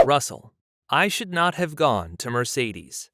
Russell. I should not have gone to Mercedes.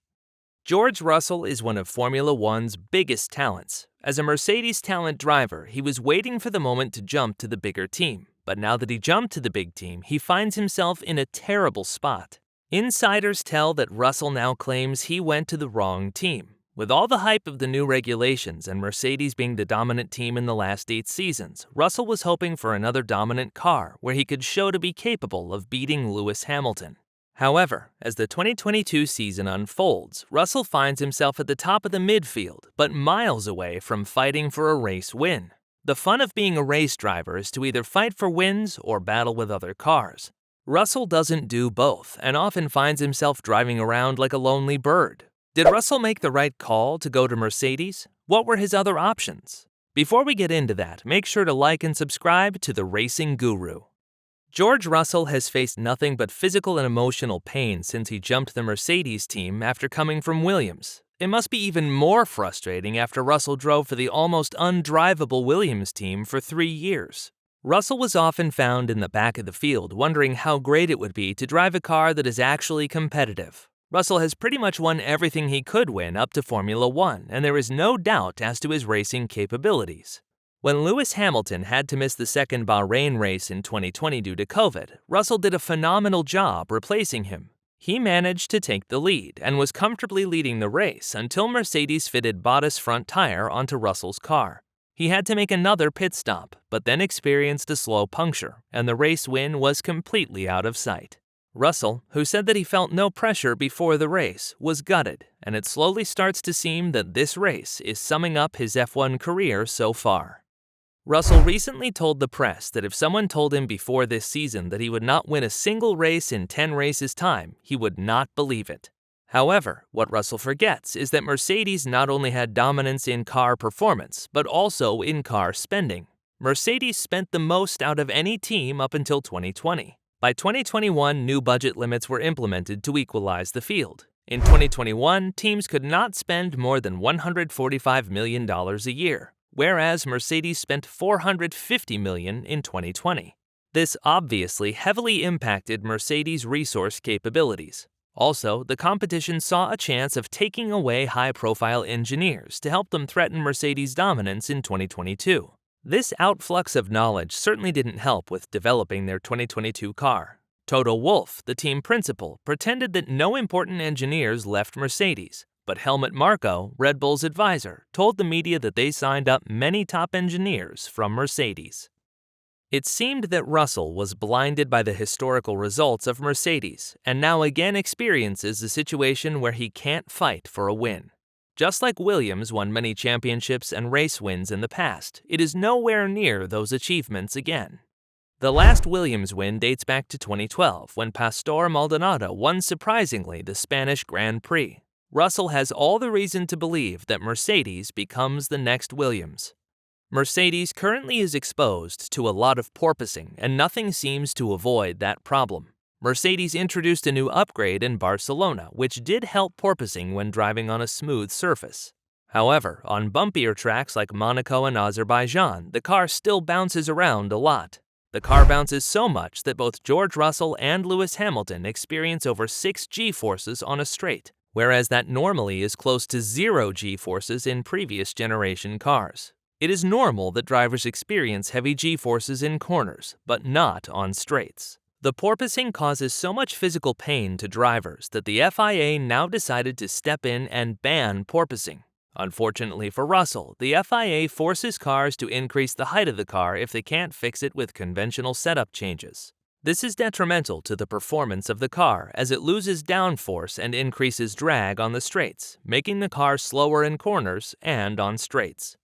George Russell is one of Formula One's biggest talents. As a Mercedes talent driver, he was waiting for the moment to jump to the bigger team. But now that he jumped to the big team, he finds himself in a terrible spot. Insiders tell that Russell now claims he went to the wrong team. With all the hype of the new regulations and Mercedes being the dominant team in the last 8 seasons, Russell was hoping for another dominant car where he could show to be capable of beating Lewis Hamilton. However, as the 2022 season unfolds, Russell finds himself at the top of the midfield, but miles away from fighting for a race win. The fun of being a race driver is to either fight for wins or battle with other cars. Russell doesn't do both and often finds himself driving around like a lonely bird. Did Russell make the right call to go to Mercedes? What were his other options? Before we get into that, make sure to like and subscribe to The Racing Guru. George Russell has faced nothing but physical and emotional pain since he jumped the Mercedes team after coming from Williams. It must be even more frustrating after Russell drove for the almost undrivable Williams team for 3 years. Russell was often found in the back of the field wondering how great it would be to drive a car that is actually competitive. Russell has pretty much won everything he could win up to Formula One, and there is no doubt as to his racing capabilities. When Lewis Hamilton had to miss the second Bahrain race in 2020 due to COVID, Russell did a phenomenal job replacing him. He managed to take the lead and was comfortably leading the race until Mercedes fitted Bottas' front tire onto Russell's car. He had to make another pit stop, but then experienced a slow puncture, and the race win was completely out of sight. Russell, who said that he felt no pressure before the race, was gutted, and it slowly starts to seem that this race is summing up his F1 career so far. Russell recently told the press that if someone told him before this season that he would not win a single race in 10 races' time, he would not believe it. However, what Russell forgets is that Mercedes not only had dominance in car performance, but also in car spending. Mercedes spent the most out of any team up until 2020. By 2021, new budget limits were implemented to equalize the field. In 2021, teams could not spend more than $145 million a year, whereas Mercedes spent $450 million in 2020. This obviously heavily impacted Mercedes' resource capabilities. Also, the competition saw a chance of taking away high-profile engineers to help them threaten Mercedes' dominance in 2022. This outflux of knowledge certainly didn't help with developing their 2022 car. Toto Wolff, the team principal, pretended that no important engineers left Mercedes, but Helmut Marko, Red Bull's advisor, told the media that they signed up many top engineers from Mercedes. It seemed that Russell was blinded by the historical results of Mercedes and now again experiences a situation where he can't fight for a win. Just like Williams won many championships and race wins in the past, it is nowhere near those achievements again. The last Williams win dates back to 2012 when Pastor Maldonado won surprisingly the Spanish Grand Prix. Russell has all the reason to believe that Mercedes becomes the next Williams. Mercedes currently is exposed to a lot of porpoising, and nothing seems to avoid that problem. Mercedes introduced a new upgrade in Barcelona, which did help porpoising when driving on a smooth surface. However, on bumpier tracks like Monaco and Azerbaijan, the car still bounces around a lot. The car bounces so much that both George Russell and Lewis Hamilton experience over 6 G-forces on a straight, whereas that normally is close to 0 G-forces in previous generation cars. It is normal that drivers experience heavy G-forces in corners, but not on straights. The porpoising causes so much physical pain to drivers that the FIA now decided to step in and ban porpoising. Unfortunately for Russell, the FIA forces cars to increase the height of the car if they can't fix it with conventional setup changes. This is detrimental to the performance of the car as it loses downforce and increases drag on the straights, making the car slower in corners and on straights.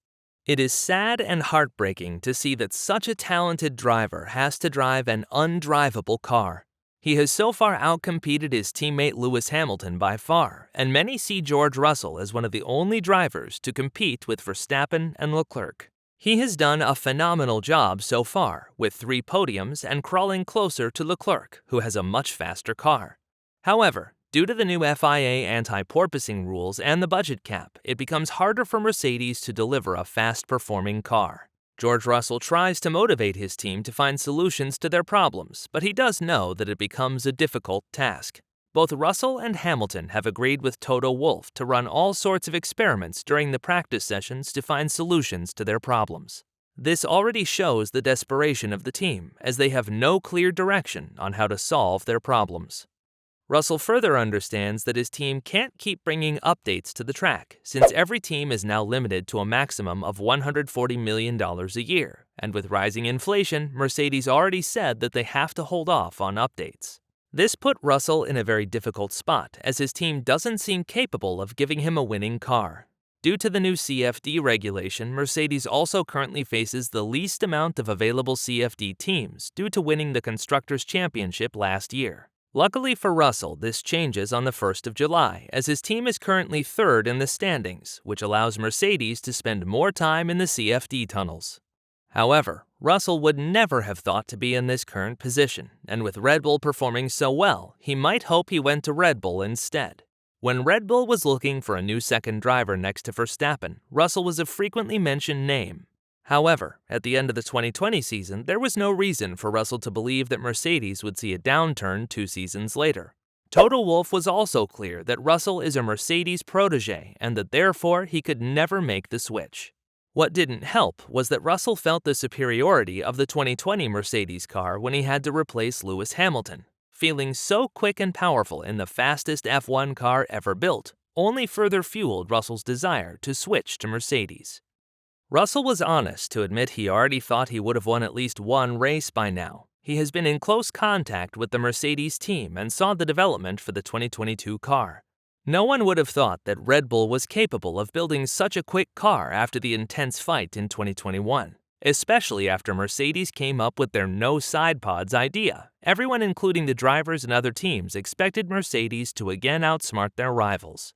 It is sad and heartbreaking to see that such a talented driver has to drive an undrivable car. He has so far outcompeted his teammate Lewis Hamilton by far, and many see George Russell as one of the only drivers to compete with Verstappen and Leclerc. He has done a phenomenal job so far, with 3 podiums and crawling closer to Leclerc, who has a much faster car. However, due to the new FIA anti-porpoising rules and the budget cap, it becomes harder for Mercedes to deliver a fast-performing car. George Russell tries to motivate his team to find solutions to their problems, but he does know that it becomes a difficult task. Both Russell and Hamilton have agreed with Toto Wolff to run all sorts of experiments during the practice sessions to find solutions to their problems. This already shows the desperation of the team, as they have no clear direction on how to solve their problems. Russell further understands that his team can't keep bringing updates to the track, since every team is now limited to a maximum of $140 million a year, and with rising inflation, Mercedes already said that they have to hold off on updates. This put Russell in a very difficult spot, as his team doesn't seem capable of giving him a winning car. Due to the new CFD regulation, Mercedes also currently faces the least amount of available CFD teams due to winning the Constructors' Championship last year. Luckily for Russell, this changes on the 1st of July, as his team is currently third in the standings, which allows Mercedes to spend more time in the CFD tunnels. However, Russell would never have thought to be in this current position, and with Red Bull performing so well, he might hope he went to Red Bull instead. When Red Bull was looking for a new second driver next to Verstappen, Russell was a frequently mentioned name. However, at the end of the 2020 season, there was no reason for Russell to believe that Mercedes would see a downturn 2 seasons later. Toto Wolff was also clear that Russell is a Mercedes protege and that therefore he could never make the switch. What didn't help was that Russell felt the superiority of the 2020 Mercedes car when he had to replace Lewis Hamilton. Feeling so quick and powerful in the fastest F1 car ever built only further fueled Russell's desire to switch to Mercedes. Russell was honest to admit he already thought he would have won at least one race by now. He has been in close contact with the Mercedes team and saw the development for the 2022 car. No one would have thought that Red Bull was capable of building such a quick car after the intense fight in 2021, especially after Mercedes came up with their no side pods idea. Everyone, including the drivers and other teams, expected Mercedes to again outsmart their rivals.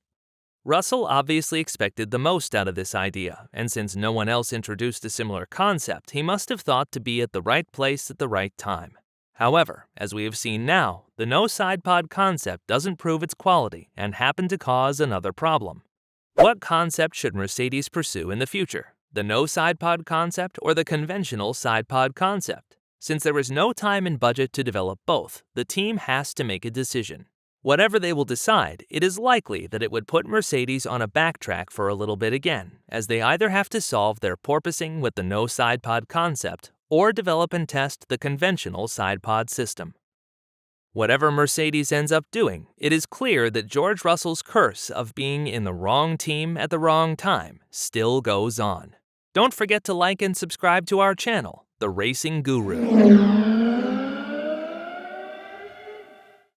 Russell obviously expected the most out of this idea, and since no one else introduced a similar concept, he must have thought to be at the right place at the right time. However, as we have seen now, the no side pod concept doesn't prove its quality and happened to cause another problem. What concept should Mercedes pursue in the future? The no side pod concept or the conventional side pod concept? Since there is no time and budget to develop both, the team has to make a decision. Whatever they will decide, it is likely that it would put Mercedes on a backtrack for a little bit again, as they either have to solve their porpoising with the no side pod concept or develop and test the conventional side pod system. Whatever Mercedes ends up doing, it is clear that George Russell's curse of being in the wrong team at the wrong time still goes on. Don't forget to like and subscribe to our channel, The Racing Guru.